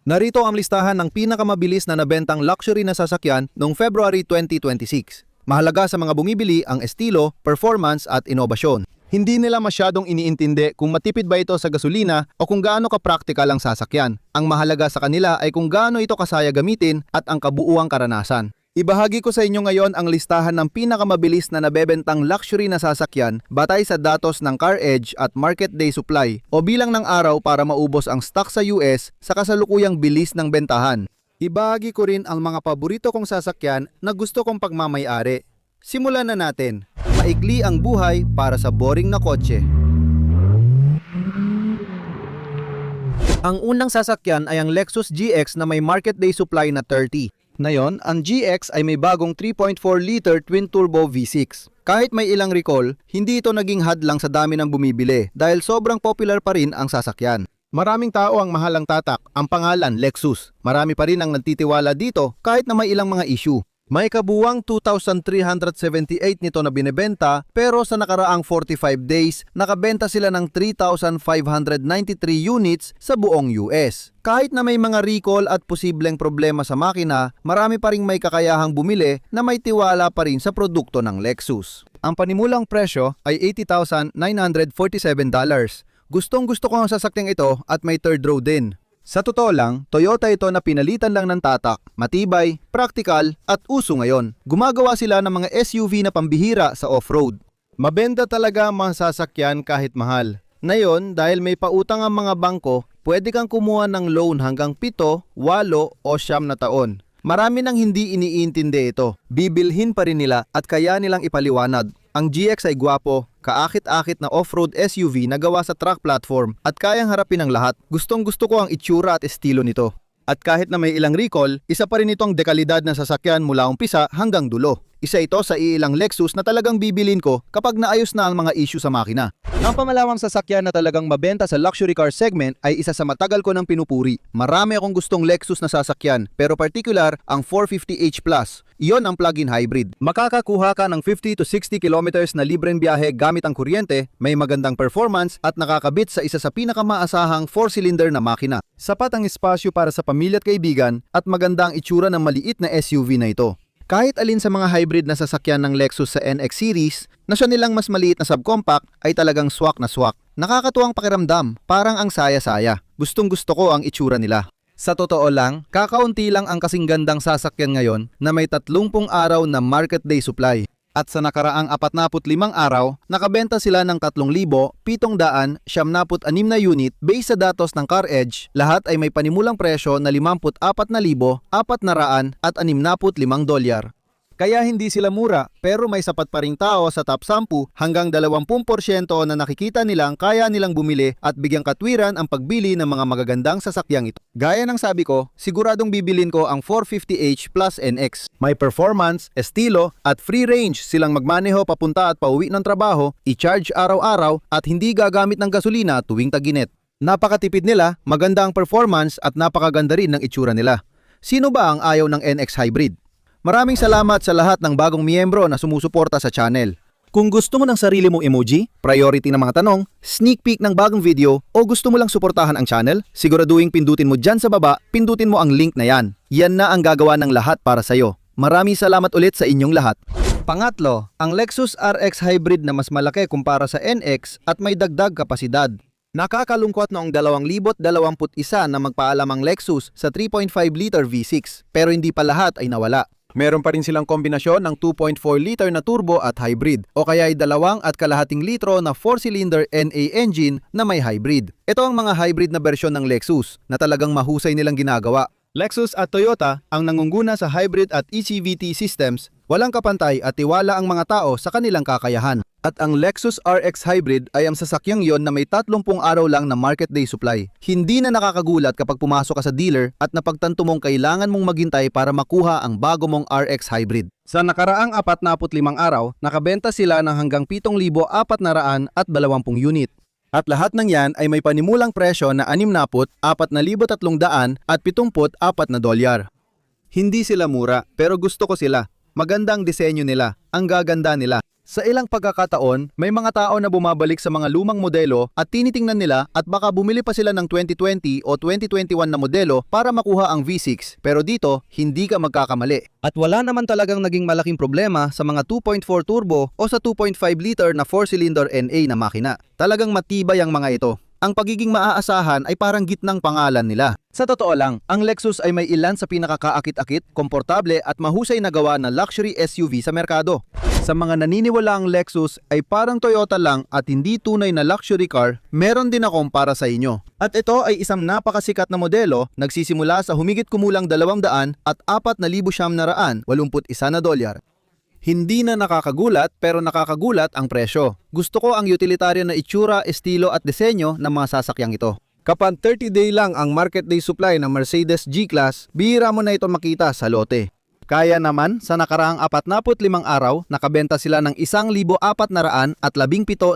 Narito ang listahan ng pinakamabilis na nabentang luxury na sasakyan noong February 2026. Mahalaga sa mga bumibili ang estilo, performance at inobasyon. Hindi nila masyadong iniintindi kung matipid ba ito sa gasolina o kung gaano ka-practical ang sasakyan. Ang mahalaga sa kanila ay kung gaano ito kasaya gamitin at ang kabuuang karanasan. Ibahagi ko sa inyo ngayon ang listahan ng pinakamabilis na nabebentang luxury na sasakyan batay sa datos ng CarEdge at Market Day Supply o bilang ng araw para maubos ang stock sa US sa kasalukuyang bilis ng bentahan. Ibahagi ko rin ang mga paborito kong sasakyan na gusto kong pagmamay-ari. Simulan na natin. Maikli ang buhay para sa boring na kotse. Ang unang sasakyan ay ang Lexus GX na may Market Day Supply na 30. Ngayon, ang GX ay may bagong 3.4-liter twin-turbo V6. Kahit may ilang recall, hindi ito naging hadlang sa dami ng bumibili dahil sobrang popular pa rin ang sasakyan. Maraming tao ang mahalang tatak, ang pangalan Lexus. Marami pa rin ang nagtitiwala dito kahit na may ilang mga issue. May kabuwang 2,378 nito na binebenta pero sa nakaraang 45 days, nakabenta sila ng 3,593 units sa buong US. Kahit na may mga recall at posibleng problema sa makina, marami pa ring may kakayahang bumili na may tiwala pa rin sa produkto ng Lexus. Ang panimulang presyo ay $80,947. Gustong-gusto ko ang sasakyang ito at may third row din. Sa totoo lang, Toyota ito na pinalitan lang ng tatak, matibay, praktikal at uso ngayon. Gumagawa sila ng mga SUV na pambihira sa off-road. Mabenta talaga ang mga sasakyan kahit mahal. Ngayon, dahil may pautang ang mga bangko, pwede kang kumuha ng loan hanggang 7, 8 o 9 na taon. Marami nang hindi iniintindi ito. Bibilhin pa rin nila at kaya nilang ipaliwanag. Ang GX ay gwapo, kaakit-akit na off-road SUV na gawa sa truck platform at kayang harapin ang lahat. Gustong-gusto ko ang itsura at estilo nito. At kahit na may ilang recall, isa pa rin itong dekalidad na sasakyan mula umpisa hanggang dulo. Isa ito sa iilang Lexus na talagang bibilin ko kapag naayos na ang mga issue sa makina. Ang pamalawang sasakyan na talagang mabenta sa luxury car segment ay isa sa matagal ko ng pinupuri. Marami akong gustong Lexus na sasakyan pero particular ang 450h Plus. Iyon ang plug-in hybrid. Makakakuha ka ng 50 to 60 kilometers na libreng biyahe gamit ang kuryente, may magandang performance at nakakabit sa isa sa pinakamaasahang 4-cylinder na makina. Sapat ang espasyo para sa pamilya at kaibigan at maganda ang itsura ng maliit na SUV na ito. Kahit alin sa mga hybrid na sasakyan ng Lexus sa NX series, na siya nilang mas maliit na subcompact ay talagang swak na swak. Nakakatuwang pakiramdam, parang ang saya-saya. Gustong-gusto ko ang itsura nila. Sa totoo lang, kakaunti lang ang kasing gandang sasakyan ngayon na may 30 araw na Market Day Supply. At sa nakaraang 45 araw, nakabenta sila ng 3,776 na unit based sa datos ng CarEdge. Lahat ay may panimulang presyo na $54,465. Kaya hindi sila mura pero may sapat pa ring tao sa top 10 hanggang 20% na nakikita nilang kaya nilang bumili at bigyang katwiran ang pagbili ng mga magagandang sasakyang ito. Gaya ng sabi ko, siguradong bibilin ko ang 450h Plus NX. May performance, estilo at free range silang magmaneho papunta at pauwi ng trabaho, i-charge araw-araw at hindi gagamit ng gasolina tuwing tag-init. Napakatipid nila, maganda ang performance at napakaganda rin ng itsura nila. Sino ba ang ayaw ng NX Hybrid? Maraming salamat sa lahat ng bagong miyembro na sumusuporta sa channel. Kung gusto mo ng sarili mong emoji, priority ng mga tanong, sneak peek ng bagong video, o gusto mo lang suportahan ang channel, siguraduhin pindutin mo dyan sa baba, pindutin mo ang link na yan. Yan na ang gagawa ng lahat para sa'yo. Maraming salamat ulit sa inyong lahat. Pangatlo, ang Lexus RX Hybrid na mas malaki kumpara sa NX at may dagdag kapasidad. Nakakalungkot noong 2021 na magpaalam ang Lexus sa 3.5-liter V6 pero hindi pa lahat ay nawala. Meron pa rin silang kombinasyon ng 2.4-liter na turbo at hybrid o kaya ay 2.5 litro na 4-cylinder NA engine na may hybrid. Ito ang mga hybrid na bersyon ng Lexus na talagang mahusay nilang ginagawa. Lexus at Toyota ang nangunguna sa hybrid at ECVT systems, walang kapantay at tiwala ang mga tao sa kanilang kakayahan. At ang Lexus RX Hybrid ay ang sasakyang yon na may 30 araw lang na Market Day Supply. Hindi na nakakagulat kapag pumasok ka sa dealer at napagtanto mong kailangan mong maghintay para makuha ang bago mong RX Hybrid. Sa nakaraang 45 araw, nakabenta sila ng hanggang 7,420 unit. At lahat ng yan ay may panimulang presyo na 60, $4,300 at $74. Hindi sila mura pero gusto ko sila. Magandang disenyo nila, ang gaganda nila. Sa ilang pagkakataon, may mga tao na bumabalik sa mga lumang modelo at tinitingnan nila at baka bumili pa sila ng 2020 o 2021 na modelo para makuha ang V6. Pero dito, hindi ka magkakamali. At wala naman talagang naging malaking problema sa mga 2.4 turbo o sa 2.5 liter na 4-cylinder NA na makina. Talagang matibay ang mga ito. Ang pagiging maaasahan ay parang gitnang pangalan nila. Sa totoo lang, ang Lexus ay may ilan sa pinakakaakit-akit, komportable at mahusay na gawa na luxury SUV sa merkado. Sa mga naniniwala ang Lexus ay parang Toyota lang at hindi tunay na luxury car, meron din akong para sa inyo. At ito ay isang napakasikat na modelo, nagsisimula sa humigit kumulang 200 at 4,981 na dolyar. Hindi na nakakagulat pero nakakagulat ang presyo. Gusto ko ang utilitarian na itsura, estilo at disenyo ng mga sasakyang ito. Kapag 30-day lang ang market day supply ng Mercedes G-Class, bihira mo na ito makita sa lote. Kaya naman, sa nakaraang 45 araw, nakabenta sila ng 1,417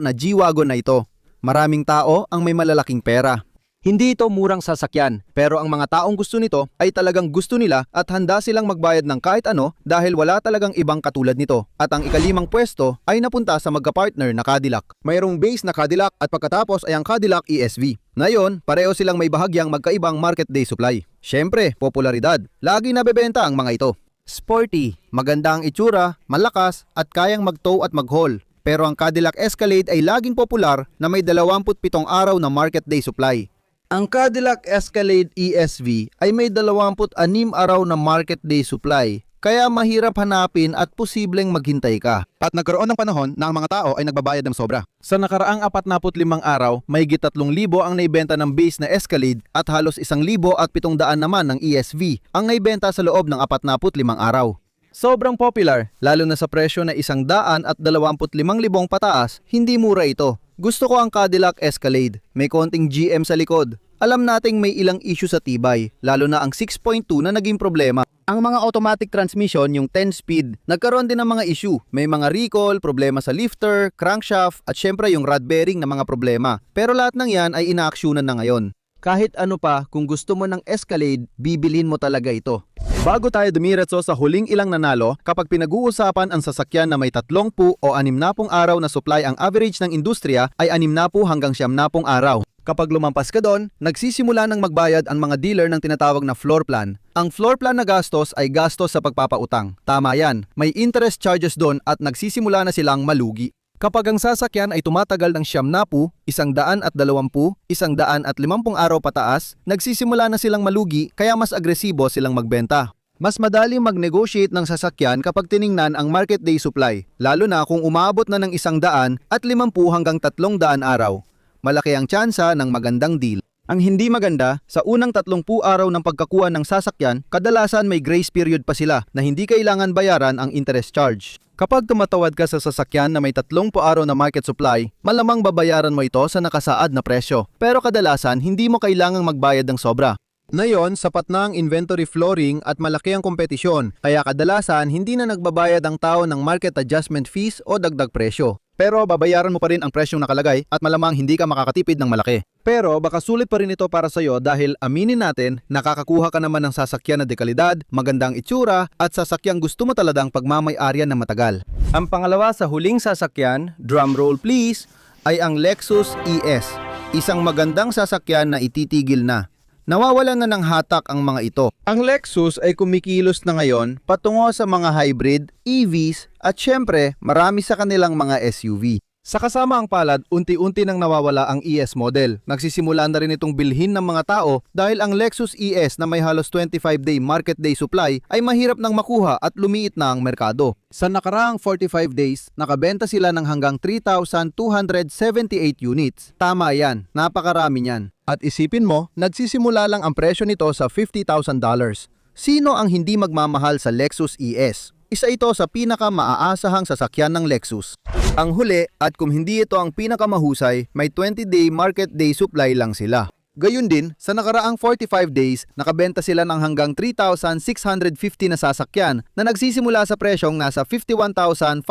na G-Wagon na ito. Maraming tao ang may malalaking pera. Hindi ito murang sasakyan, pero ang mga taong gusto nito ay talagang gusto nila at handa silang magbayad ng kahit ano dahil wala talagang ibang katulad nito. At ang ikalimang pwesto ay napunta sa magka-partner na Cadillac. Mayroong base na Cadillac at pagkatapos ay ang Cadillac ESV. Ngayon, pareho silang may bahagyang magkaibang market day supply. Siyempre, popularidad. Lagi nabebenta ang mga ito. Sporty, maganda ang itsura, malakas at kayang mag-tow at mag-haul. Pero ang Cadillac Escalade ay laging popular na may 27 araw na market day supply. Ang Cadillac Escalade ESV ay may 26 araw na market day supply, kaya mahirap hanapin at posibleng maghintay ka. At nagkaroon ng panahon na ang mga tao ay nagbabayad ng sobra. Sa nakaraang 45 araw, may 3,000 ang naibenta ng base na Escalade at halos 1,700 naman ng ESV ang naibenta sa loob ng 45 araw. Sobrang popular, lalo na sa presyo na 125,000 pataas, hindi mura ito. Gusto ko ang Cadillac Escalade, may konting GM sa likod. Alam nating may ilang issue sa tibay, lalo na ang 6.2 na naging problema. Ang mga automatic transmission, yung 10-speed, nagkaroon din ng mga issue. May mga recall, problema sa lifter, crankshaft, at syempre yung rod bearing na mga problema. Pero lahat ng yan ay inaaksyonan na ngayon. Kahit ano pa, kung gusto mo ng Escalade, bibilin mo talaga ito. Bago tayo dumiretso sa huling ilang nanalo, kapag pinag-uusapan ang sasakyan na may 30 o 60 araw na supply, ang average ng industriya ay 60 hanggang 70 araw. Kapag lumampas ka doon, nagsisimula ng magbayad ang mga dealer ng tinatawag na floor plan. Ang floor plan na gastos ay gastos sa pagpapautang. Tama yan, may interest charges doon at nagsisimula na silang malugi. Kapag ang sasakyan ay tumatagal ng 70, 120, 150 araw pataas, nagsisimula na silang malugi kaya mas agresibo silang magbenta. Mas madali mag-negotiate ng sasakyan kapag tiningnan ang market day supply, lalo na kung umaabot na ng 100 at 50 hanggang 300 araw. Malaki ang tsansa ng magandang deal. Ang hindi maganda, sa unang 30 araw ng pagkakuha ng sasakyan, kadalasan may grace period pa sila na hindi kailangan bayaran ang interest charge. Kapag tumatawad ka sa sasakyan na may 30 araw na market supply, malamang babayaran mo ito sa nakasaad na presyo. Pero kadalasan, hindi mo kailangang magbayad ng sobra. Ngayon, sapat na ang inventory flooring at malaki ang kompetisyon, kaya kadalasan hindi na nagbabayad ang tao ng market adjustment fees o dagdag presyo. Pero babayaran mo pa rin ang presyong nakalagay at malamang hindi ka makakatipid ng malaki. Pero baka sulit pa rin ito para sa'yo dahil aminin natin, nakakakuha ka naman ng sasakyan na dekalidad, magandang itsura at sasakyang gusto mo talagang pagmamay-aryan na matagal. Ang pangalawa sa huling sasakyan, drum roll please, ay ang Lexus ES. Isang magandang sasakyan na ititigil na. Nawawalan na ng hatak ang mga ito. Ang Lexus ay kumikilos na ngayon patungo sa mga hybrid, EVs at syempre marami sa kanilang mga SUV. Sa kasama ang palad, unti-unti nang nawawala ang ES model. Nagsisimula na rin itong bilhin ng mga tao dahil ang Lexus ES na may halos 25-day market day supply ay mahirap nang makuha at lumiit na ang merkado. Sa nakaraang 45 days, nakabenta sila ng hanggang 3,278 units. Tama yan, napakarami niyan. At isipin mo, nagsisimula lang ang presyo nito sa $50,000. Sino ang hindi magmamahal sa Lexus ES? Isa ito sa pinaka-maaasahang sasakyan ng Lexus. Ang huli, at kung hindi ito ang pinakamahusay, may 20-day market day supply lang sila. Gayun din, sa nakaraang 45 days, nakabenta sila ng hanggang 3,650 na sasakyan na nagsisimula sa presyong nasa $51,503.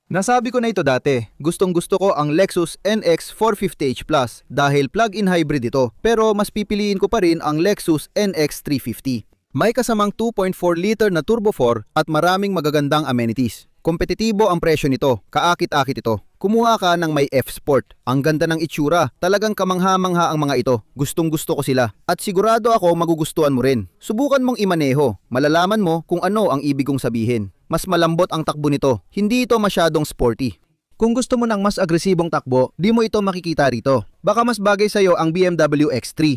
Nasabi ko na ito dati, gustong-gusto ko ang Lexus NX 450h Plus dahil plug-in hybrid ito, pero mas pipiliin ko pa rin ang Lexus NX 350. May kasamang 2.4 liter na turbo 4 at maraming magagandang amenities. Kompetitibo ang presyo nito, kaakit-akit ito. Kumuha ka ng may F-Sport. Ang ganda ng itsura, talagang kamangha-mangha ang mga ito. Gustong-gusto ko sila. At sigurado ako magugustuhan mo rin. Subukan mong imaneho, malalaman mo kung ano ang ibig kong sabihin. Mas malambot ang takbo nito, hindi ito masyadong sporty. Kung gusto mo ng mas agresibong takbo, di mo ito makikita rito. Baka mas bagay sa'yo ang BMW X3.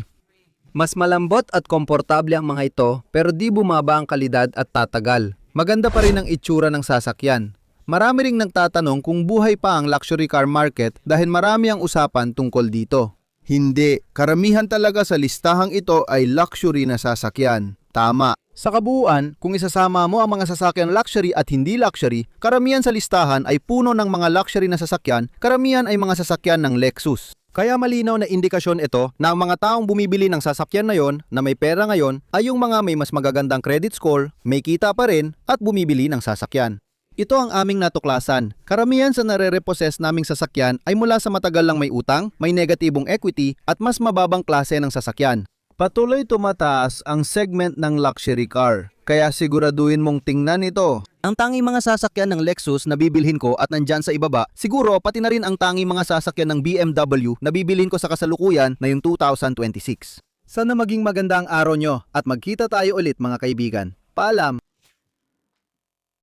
Mas malambot at komportable ang mga ito, pero di bumaba ang kalidad at tatagal. Maganda pa rin ang itsura ng sasakyan. Marami ring nagtatanong kung buhay pa ang luxury car market dahil marami ang usapan tungkol dito. Hindi, karamihan talaga sa listahang ito ay luxury na sasakyan. Tama. Sa kabuuan, kung isasama mo ang mga sasakyan luxury at hindi luxury, karamihan sa listahan ay puno ng mga luxury na sasakyan, karamihan ay mga sasakyan ng Lexus. Kaya malinaw na indikasyon ito na ang mga taong bumibili ng sasakyan na yon na may pera ngayon ay yung mga may mas magagandang credit score, may kita pa rin at bumibili ng sasakyan. Ito ang aming natuklasan. Karamihan sa nare-repossess naming sasakyan ay mula sa matagal lang may utang, may negatibong equity at mas mababang klase ng sasakyan. Patuloy tumataas ang segment ng luxury car, kaya siguraduhin mong tingnan ito. Ang tanging mga sasakyan ng Lexus na bibilhin ko at nandyan sa ibaba, siguro pati na rin ang tanging mga sasakyan ng BMW na bibilhin ko sa kasalukuyan na yung 2026. Sana maging maganda ang araw nyo at magkita tayo ulit mga kaibigan. Paalam!